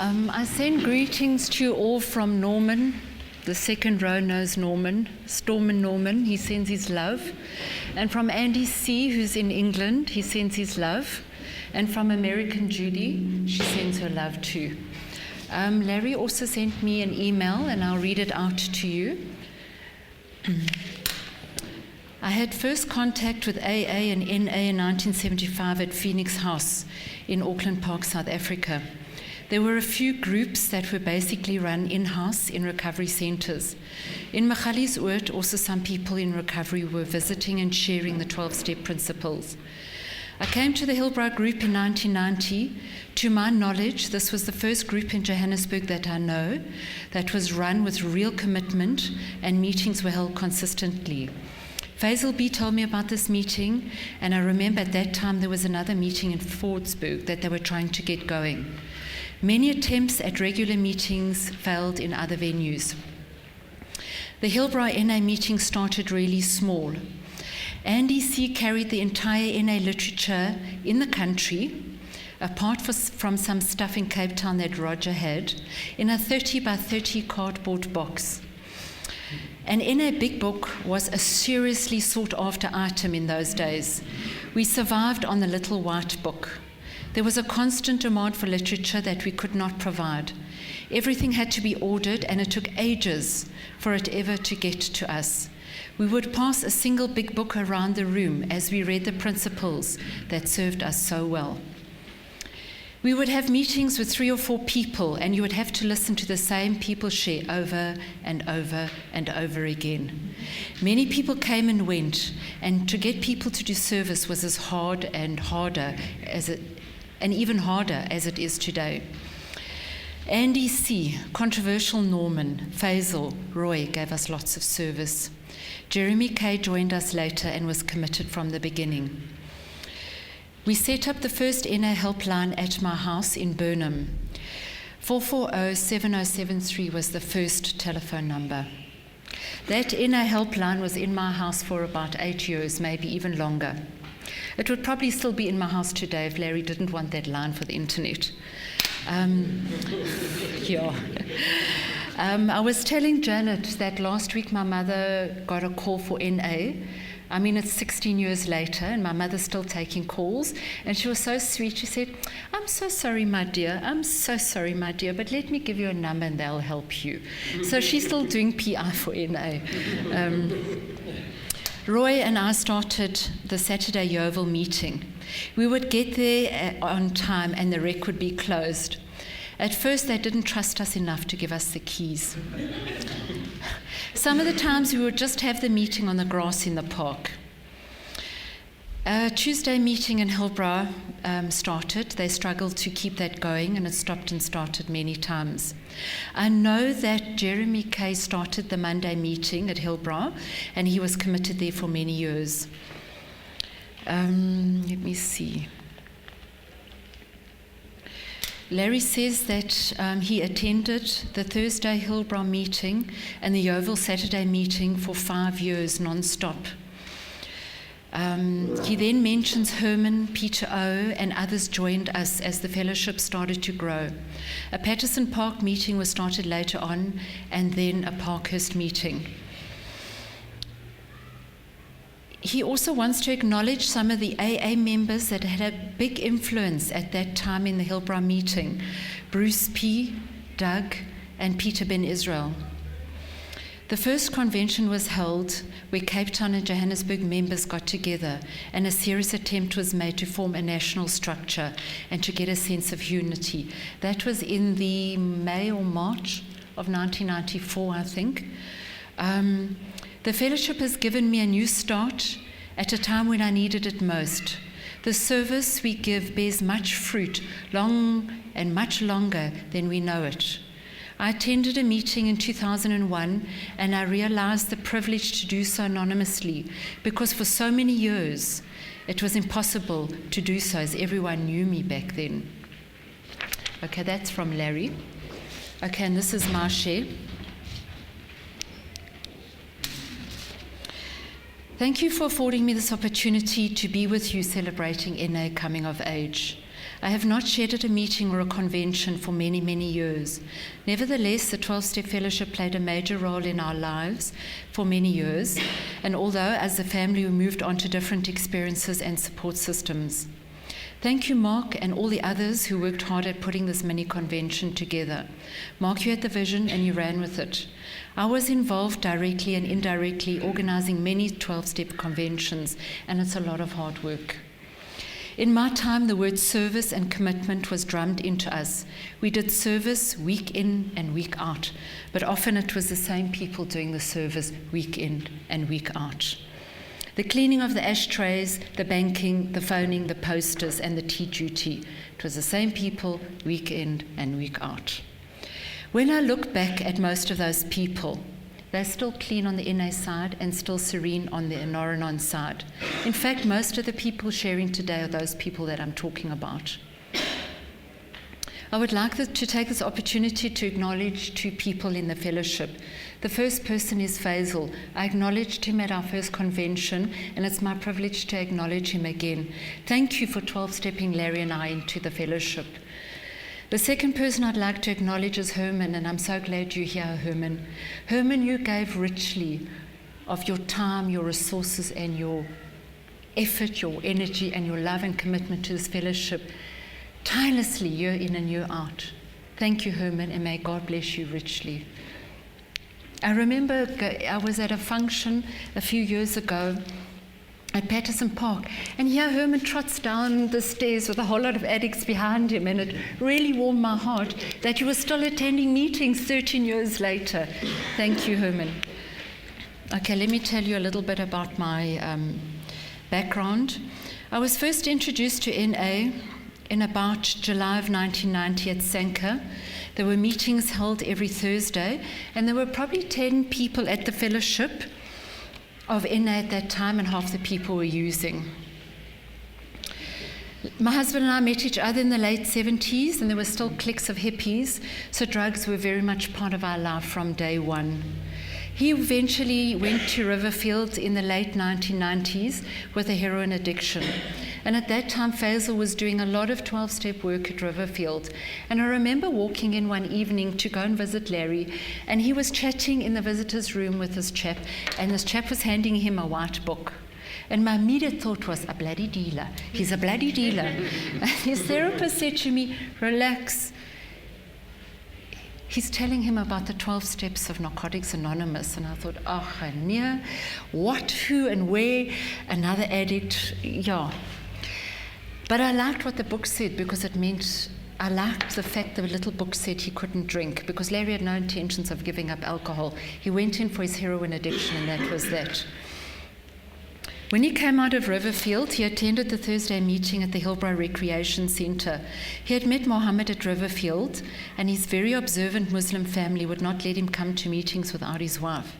I send greetings to you all from Norman. The second row knows Norman. Stormin Norman, he sends his love. And from Andy C., who's in England, he sends his love. And from American Judy, she sends her love too. Larry also sent me an email, and I'll read it out to you. I had first contact with AA and NA in 1975 at Phoenix House in Auckland Park, South Africa. There were a few groups that were basically run in-house in recovery centres. In Magalies Oord, also some people in recovery were visiting and sharing the 12-step principles. I came to the Hillbrow group in 1990. To my knowledge, this was the first group in Johannesburg that I know that was run with real commitment, and meetings were held consistently. Faisal B told me about this meeting, and I remember at that time there was another meeting in Fordsburg that they were trying to get going. Many attempts at regular meetings failed in other venues. The Hillbrow NA meeting started really small. Andy C carried the entire NA literature in the country, apart from some stuff in Cape Town that Roger had, in a 30 by 30 cardboard box. An NA Big Book was a seriously sought-after item in those days. We survived on the little white book. There was a constant demand for literature that we could not provide. Everything had to be ordered, and it took ages for it ever to get to us. We would pass a single big book around the room as we read the principles that served us so well. We would have meetings with 3 or 4 people, and you would have to listen to the same people share over and over and over again. Many people came and went, and to get people to do service was as hard and harder and even harder as it is today. Andy C., controversial Norman, Faisal, Roy gave us lots of service. Jeremy K. joined us later and was committed from the beginning. We set up the first NA helpline at my house in Burnham. 440-7073 was the first telephone number. That NA helpline was in my house for about 8 years, maybe even longer. It would probably still be in my house today if Larry didn't want that line for the internet. Yeah. I was telling Janet that last week my mother got a call for NA. I mean, it's 16 years later, and my mother's still taking calls. And she was so sweet. She said, I'm so sorry, my dear. I'm so sorry, my dear, but let me give you a number and they'll help you. So she's still doing PI for NA. Roy and I started the Saturday Yeovil meeting. We would get there on time and the rec would be closed. At first, they didn't trust us enough to give us the keys. Some of the times, we would just have the meeting on the grass in the park. A Tuesday meeting in Hillbrow started. They struggled to keep that going, and it stopped and started many times. I know that Jeremy K. started the Monday meeting at Hillbrow, and he was committed there for many years. Let me see. Larry says that he attended the Thursday Hillbrow meeting and the Yeovil Saturday meeting for 5 years non-stop. He then mentions Herman, Peter O, and others joined us as the fellowship started to grow. A Patterson Park meeting was started later on, and then a Parkhurst meeting. He also wants to acknowledge some of the AA members that had a big influence at that time in the Hillbrow meeting: Bruce P., Doug, and Peter Ben Israel. The first convention was held where Cape Town and Johannesburg members got together, and a serious attempt was made to form a national structure and to get a sense of unity. That was in the May or March of 1994, I think. The fellowship has given me a new start at a time when I needed it most. The service we give bears much fruit, long and much longer than we know it. I attended a meeting in 2001, and I realized the privilege to do so anonymously, because for so many years it was impossible to do so, as everyone knew me back then. Okay, that's from Larry. Okay, and this is my share. Thank you for affording me this opportunity to be with you celebrating NA Coming of Age. I have not shared at a meeting or a convention for many, many years. Nevertheless, the 12-Step Fellowship played a major role in our lives for many years, and although as a family we moved on to different experiences and support systems. Thank you, Mark, and all the others who worked hard at putting this mini convention together. Mark, you had the vision and you ran with it. I was involved directly and indirectly organizing many 12-step conventions, and it's a lot of hard work. In my time, the word service and commitment was drummed into us. We did service week in and week out, but often it was the same people doing the service week in and week out. The cleaning of the ashtrays, the banking, the phoning, the posters, and the tea duty. It was the same people week in and week out. When I look back at most of those people, they're still clean on the NA side and still serene on the Noronon side. In fact, most of the people sharing today are those people that I'm talking about. I would like to take this opportunity to acknowledge two people in the fellowship. The first person is Faisal. I acknowledged him at our first convention, and it's my privilege to acknowledge him again. Thank you for 12-stepping Larry and I into the fellowship. The second person I'd like to acknowledge is Herman, and I'm so glad you're here, Herman. Herman, you gave richly of your time, your resources, and your effort, your energy, and your love and commitment to this fellowship, tirelessly year in and year out. Thank you, Herman, and may God bless you richly. I remember I was at a function a few years ago at Patterson Park, and here Herman trots down the stairs with a whole lot of addicts behind him, and it really warmed my heart that you were still attending meetings 13 years later. Thank you, Herman. Okay, let me tell you a little bit about my background. I was first introduced to NA in about July of 1990 at Sanka. There were meetings held every Thursday, and there were probably 10 people at the fellowship of NA at that time, and half the people were using. My husband and I met each other in the late 70s, and there were still cliques of hippies, so drugs were very much part of our life from day one. He eventually went to Riverfield in the late 1990s with a heroin addiction. And at that time, Faisal was doing a lot of 12-step work at Riverfield. And I remember walking in one evening to go and visit Larry, and he was chatting in the visitor's room with this chap, and this chap was handing him a white book. And my immediate thought was, a bloody dealer. He's a bloody dealer. And his therapist said to me, relax. He's telling him about the 12 steps of Narcotics Anonymous. And I thought, oh, Hania, what, who, and where? Another addict, yeah. But I liked what the book said, because it meant, I liked the fact the little book said he couldn't drink, because Larry had no intentions of giving up alcohol. He went in for his heroin addiction, and that was that. When he came out of Riverfield, he attended the Thursday meeting at the Hillbrow Recreation Centre. He had met Mohammed at Riverfield, and his very observant Muslim family would not let him come to meetings without his wife.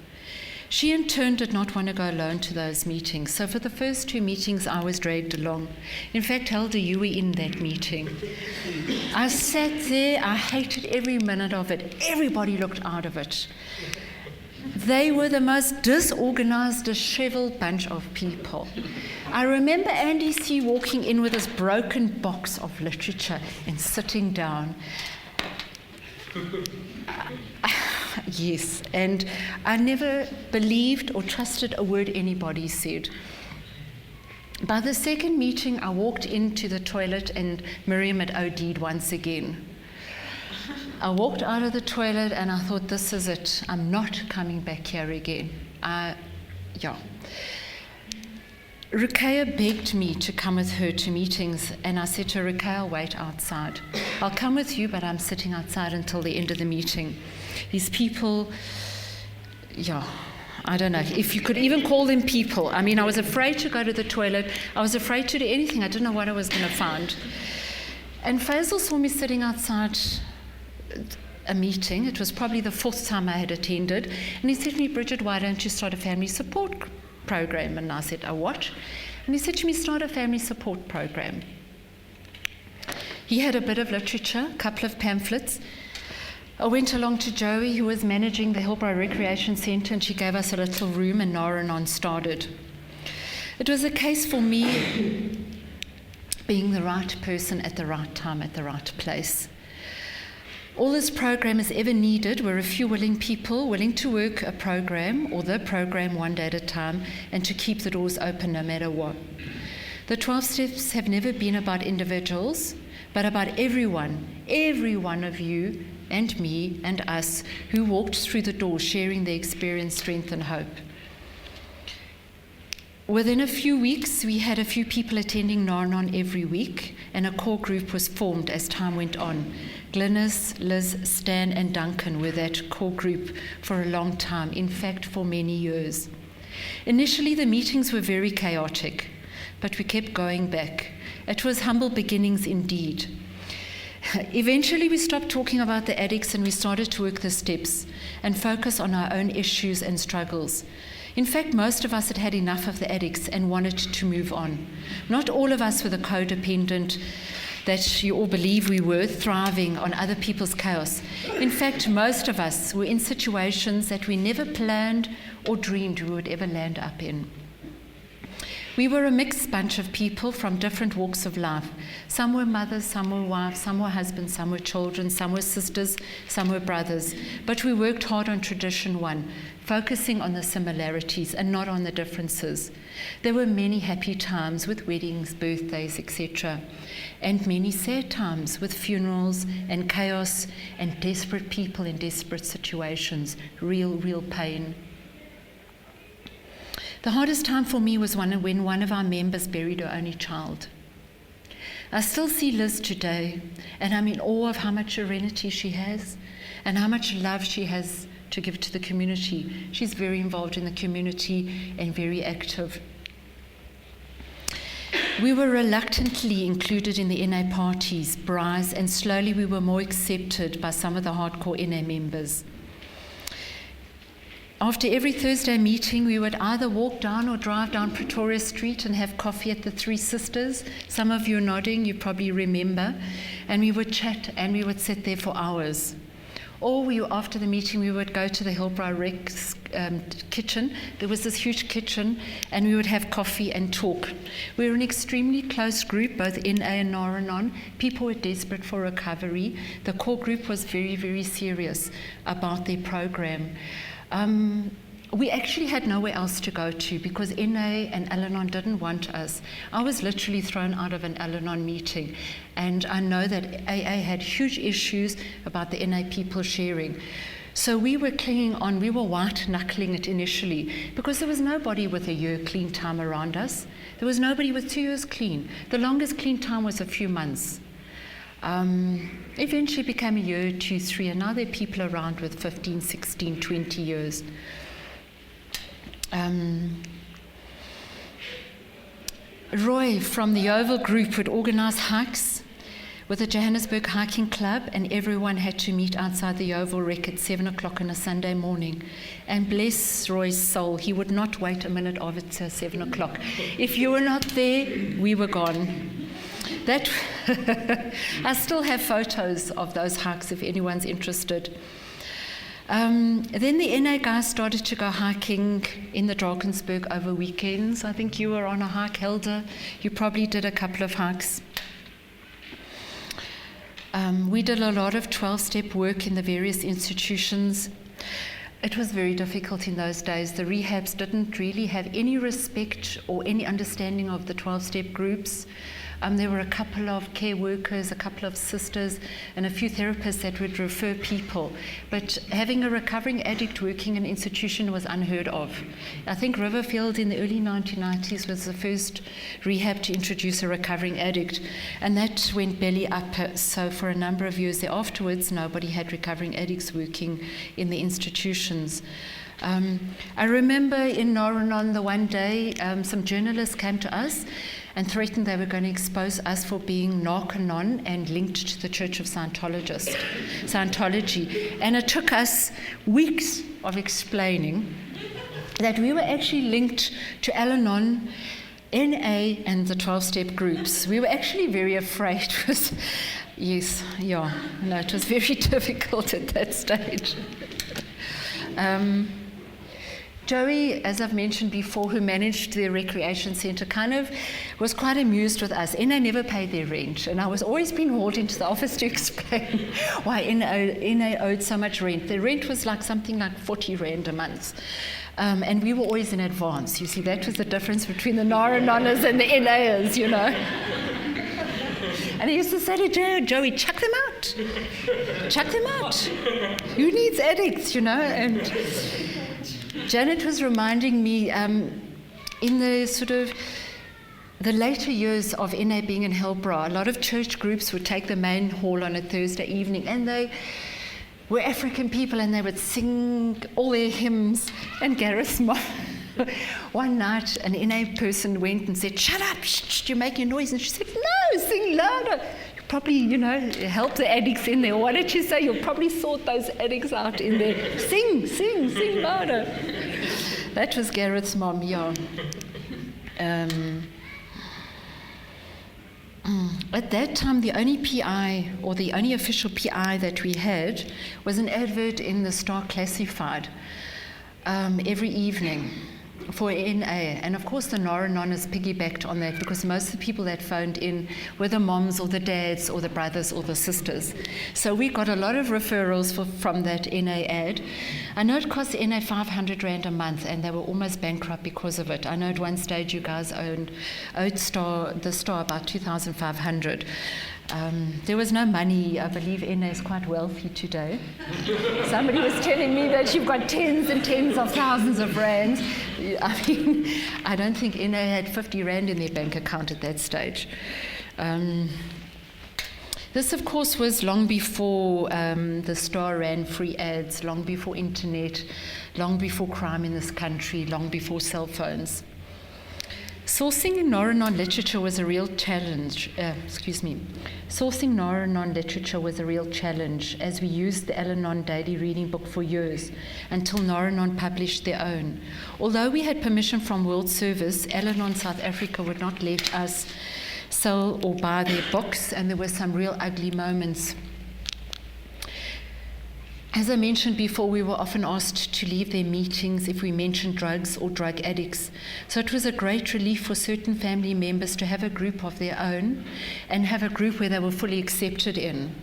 She in turn did not want to go alone to those meetings, so for the first 2 meetings I was dragged along. In fact, Helder, you were in that meeting. I sat there, I hated every minute of it. Everybody looked out of it. They were the most disorganized, disheveled bunch of people. I remember Andy C. walking in with his broken box of literature and sitting down. Yes, and I never believed or trusted a word anybody said. By the second meeting, I walked into the toilet and Miriam had OD'd once again. I walked out of the toilet and I thought, this is it. I'm not coming back here again. Ruqayya begged me to come with her to meetings, and I said to her, Ruqayya, I'll wait outside. I'll come with you, but I'm sitting outside until the end of the meeting. These people, I don't know if you could even call them people. I mean, I was afraid to go to the toilet. I was afraid to do anything. I didn't know what I was going to find. And Faisal saw me sitting outside a meeting. It was probably the 4th time I had attended. And he said to me, Bridget, why don't you start a family support program? And I said, a what? And he said to me, start a family support program. He had a bit of literature, a couple of pamphlets. I went along to Joey, who was managing the Hillbrow Recreation Centre, and she gave us a little room, and Noronon started. It was a case for me being the right person at the right time, at the right place. All this program has ever needed were a few willing people willing to work a program or the program one day at a time and to keep the doors open no matter what. The 12 steps have never been about individuals, but about everyone, every one of you and me and us who walked through the door sharing their experience, strength and hope. Within a few weeks, we had a few people attending Naranon every week, and a core group was formed as time went on. Glynis, Liz, Stan, and Duncan were that core group for a long time, in fact, for many years. Initially, the meetings were very chaotic, but we kept going back. It was humble beginnings indeed. Eventually, we stopped talking about the addicts and we started to work the steps and focus on our own issues and struggles. In fact, most of us had had enough of the addicts and wanted to move on. Not all of us were the codependent that you all believe we were, thriving on other people's chaos. In fact, most of us were in situations that we never planned or dreamed we would ever land up in. We were a mixed bunch of people from different walks of life. Some were mothers, some were wives, some were husbands, some were children, some were sisters, some were brothers. But we worked hard on tradition one, focusing on the similarities and not on the differences. There were many happy times with weddings, birthdays, etc., and many sad times with funerals and chaos and desperate people in desperate situations, real pain. The hardest time for me was when one of our members buried her only child. I still see Liz today, and I'm in awe of how much serenity she has and how much love she has to give to the community. She's very involved in the community and very active. We were reluctantly included in the NA parties, braais, and slowly we were more accepted by some of the hardcore NA members. After every Thursday meeting, we would either walk down or drive down Pretoria Street and have coffee at the Three Sisters. Some of you are nodding, you probably remember. And we would chat and we would sit there for hours. Or after the meeting, we would go to the Hillbrow Rex kitchen. There was this huge kitchen, and we would have coffee and talk. We were an extremely close group, both NA and Naranon. People were desperate for recovery. The core group was very, very serious about their program. We actually had nowhere else to go to because NA and Al-Anon didn't want us. I was literally thrown out of an Al-Anon meeting, and I know that AA had huge issues about the NA people sharing. So we were clinging on, we were white-knuckling it initially because there was nobody with a year clean time around us. There was nobody with 2 years clean. The longest clean time was a few months. Eventually became a year, 2, 3, and now there are people around with 15, 16, 20 years. Roy from the Oval Group would organise hikes with the Johannesburg Hiking Club, and everyone had to meet outside the Oval Rec at 7 o'clock on a Sunday morning. And bless Roy's soul, he would not wait a minute after 7 o'clock. If you were not there, we were gone. I still have photos of those hikes if anyone's interested. Then the NA guys started to go hiking in the Drakensberg over weekends. I think you were on a hike, Helder. You probably did a couple of hikes. We did a lot of 12-step work in the various institutions. It was very difficult in those days. The rehabs didn't really have any respect or any understanding of the 12-step groups. There were a couple of care workers, a couple of sisters, and a few therapists that would refer people. But having a recovering addict working in an institution was unheard of. I think Riverfield in the early 1990s was the first rehab to introduce a recovering addict, and that went belly up. So for a number of years afterwards, nobody had recovering addicts working in the institutions. I remember in Naranon the one day, some journalists came to us and threatened they were going to expose us for being Narcanon and linked to the Church of Scientology. And it took us weeks of explaining that we were actually linked to Al-Anon, NA, and the 12-step groups. We were actually very afraid. It was very difficult at that stage. Joey, as I've mentioned before, who managed the recreation centre, kind of was quite amused with us. NA never paid their rent, and I was always being hauled into the office to explain why NA owed so much rent. Their rent was like something like 40 Rand a month. And we were always in advance. You see, that was the difference between the Nara-Nonnas and the NAs, you know. And he used to say to Joey, chuck them out. Chuck them out. Who needs addicts, you know? And Janet was reminding me, in the sort of the later years of NA being in Hillbrow, a lot of church groups would take the main hall on a Thursday evening, and they were African people, and they would sing all their hymns. And Gareth, one night, an NA person went and said, "Shut up, you're making a noise." And she said, "No, sing louder. You probably, you know, help the addicts in there. What did you say? You'll probably sort those addicts out in there. Sing louder." That was Gareth's mom, yeah. At that time, the only PI, or the only official PI that we had, was an advert in the Star Classified every evening for NA. And of course, the Nara-Nonnas piggybacked on that, because most of the people that phoned in were the moms or the dads or the brothers or the sisters. So we got a lot of referrals from that NA ad. I know it cost NA 500 Rand a month, and they were almost bankrupt because of it. I know at one stage you guys owed the Star about 2,500. There was no money. I believe NA is quite wealthy today. Somebody was telling me that you've got tens and tens of thousands of rands. I mean, I don't think NA had 50 Rand in their bank account at that stage. This, of course, was long before the Star ran free ads, long before internet, long before crime in this country, long before cell phones. Sourcing in Nara-Non literature was a real challenge. Sourcing Nara-Non literature was a real challenge, as we used the Al-Anon daily reading book for years, until Nara-Non published their own. Although we had permission from World Service, Al-Anon South Africa would not let us sell or buy their books, and there were some real ugly moments. As I mentioned before, we were often asked to leave their meetings if we mentioned drugs or drug addicts. So it was a great relief for certain family members to have a group of their own and have a group where they were fully accepted in.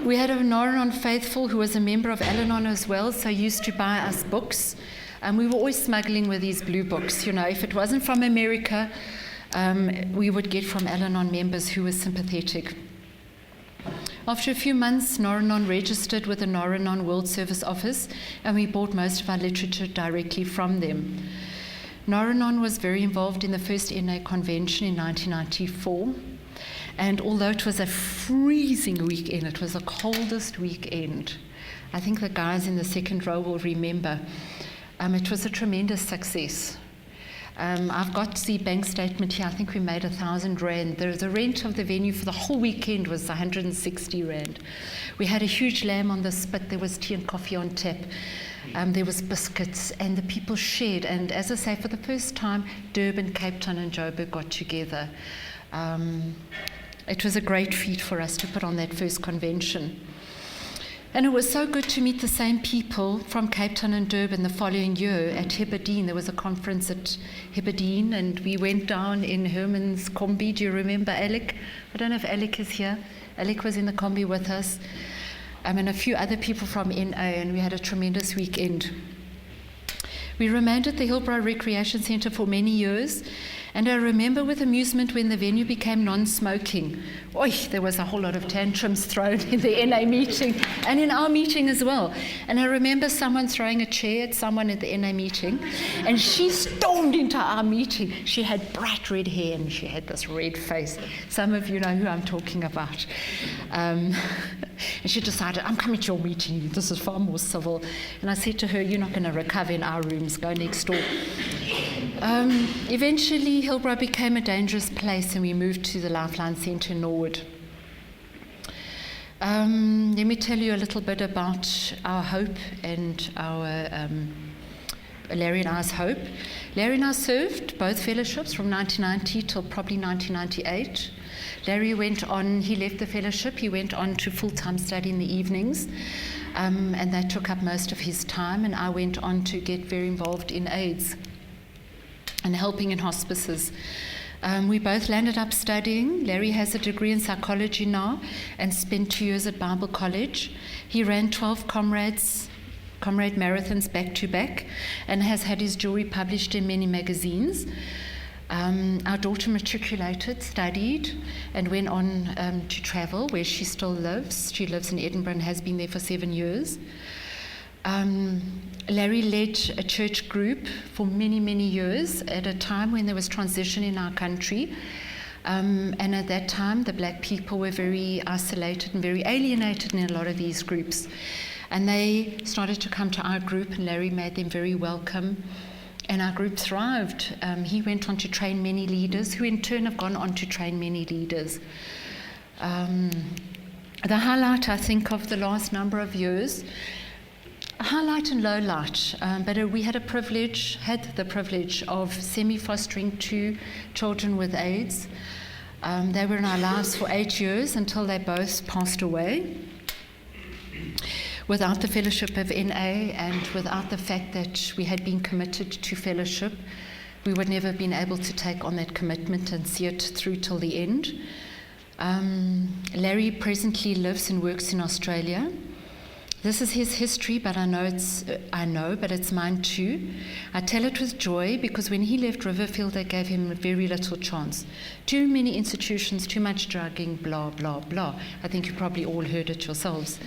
We had a Nara-Non faithful who was a member of Al-Anon as well, so used to buy us books. And we were always smuggling with these blue books. You know, if it wasn't from America, we would get from Al-Anon members who were sympathetic. After a few months, Nara-Non registered with the Nara-Non World Service Office, and we bought most of our literature directly from them. Nara-Non was very involved in the first NA convention in 1994, and although it was a freezing weekend, it was the coldest weekend. I think the guys in the second row will remember. It was a tremendous success. I've got the bank statement here. I think we made 1,000 Rand. The rent of the venue for the whole weekend was 160 Rand. We had a huge lamb on the spit. There was tea and coffee on tap. There was biscuits, and the people shared. And as I say, for the first time, Durban, Cape Town, and Joburg got together. It was a great feat for us to put on that first convention. And it was so good to meet the same people from Cape Town and Durban the following year at Hebbedine. There was a conference at Hebbedine, and we went down in Herman's combi. Do you remember Alec? I don't know if Alec is here. Alec was in the combi with us, and a few other people from NA, and we had a tremendous weekend. We remained at the Hillbrow Recreation Centre for many years, and I remember with amusement when the venue became non-smoking. There was a whole lot of tantrums thrown in the NA meeting and in our meeting as well. And I remember someone throwing a chair at someone at the NA meeting, and she stormed into our meeting. She had bright red hair and she had this red face. Some of you know who I'm talking about. And she decided, I'm coming to your meeting. This is far more civil. And I said to her, you're not going to recover in our rooms. Go next door. Eventually, Hillbrow became a dangerous place, and we moved to the Lifeline Centre in Norwood. Let me tell you a little bit about our hope and our Larry and I's hope. Larry and I served both fellowships from 1990 till probably 1998. Larry went on, he left the fellowship, he went on to full-time study in the evenings, and that took up most of his time, and I went on to get very involved in AIDS and helping in hospices. We both landed up studying. Larry has a degree in psychology now and spent 2 years at Bible College. He ran 12 comrade marathons back to back and has had his jewelry published in many magazines. Our daughter matriculated, studied, and went on to travel where she still lives. She lives in Edinburgh and has been there for 7 years. Larry led a church group for many, many years at a time when there was transition in our country. And at that time, the black people were very isolated and very alienated in a lot of these groups. And they started to come to our group, and Larry made them very welcome. And our group thrived. He went on to train many leaders, who in turn have gone on to train many leaders. The highlight, I think, of the last number of years, highlight and low light, but we had the privilege of semi-fostering 2 children with AIDS. They were in our lives for 8 years until they both passed away. Without the fellowship of NA and without the fact that we had been committed to fellowship, we would never have been able to take on that commitment and see it through till the end. Larry presently lives and works in Australia. This is his history, but I know, but it's mine too. I tell it with joy because when he left Riverfield, they gave him very little chance. Too many institutions, too much drugging, blah, blah, blah. I think you probably all heard it yourselves.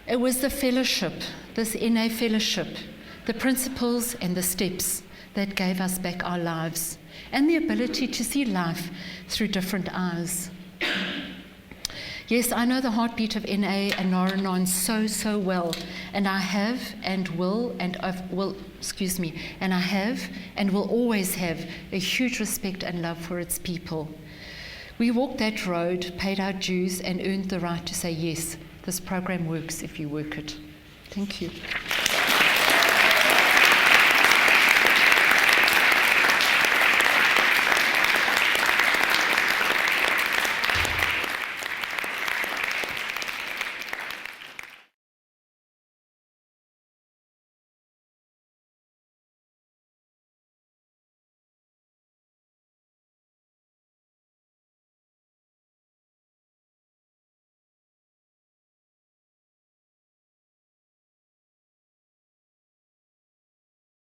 It was the fellowship, this NA fellowship, the principles and the steps that gave us back our lives and the ability to see life through different eyes. Yes, I know the heartbeat of NA and Naranon so well, and I have and will always have a huge respect and love for its people. We walked that road, paid our dues, and earned the right to say, yes, this program works if you work it. Thank you.